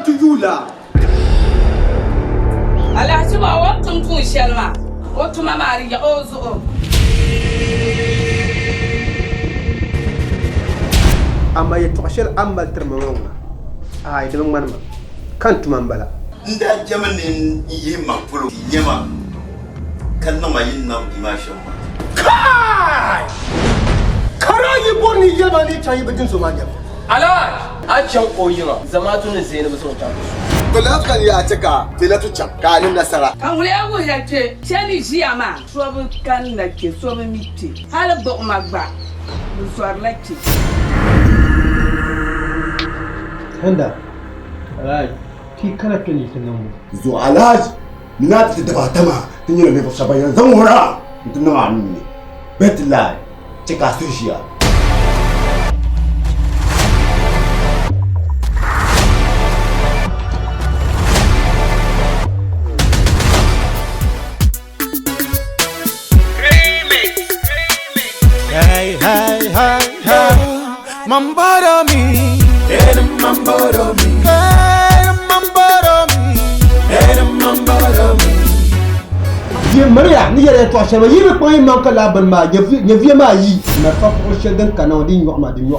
come to you la. Allah ci ba watan tun shelma. Wato mama riya ozo. Amma ya tuashel ambal termonga. Ai de manma. Kan tumambala. Nda jamanin yimma pulu yema. Kan na mayin nam dimashin ma. Kai! Karayi bonni yemani tayi bidin Somalia. Ala a can koyira zama tun Zainabu sun ta. Bulakan ya cika filatu can kanin nasara. Kan wule abu ya ce shani jiya ma sobu kan na ke sobu miti. Hala ba magba. Musuwar lati. Handa. Alai, ki kana kani tunan mu. Zo alhaji na ta da batama tun yana mai fasa bayan zan wura mutun na ne. Betlai cika sushiya. Hey, hey, hey, hey, Mamboro me, hey, Mamboro me, hey, Mamboro me, hey, Mamboro me. Ye Maria, ni yere to ashaba yibe ko yimman kala ban ma ye vie ma yi na fa ko shedan kanon din yo ma din yo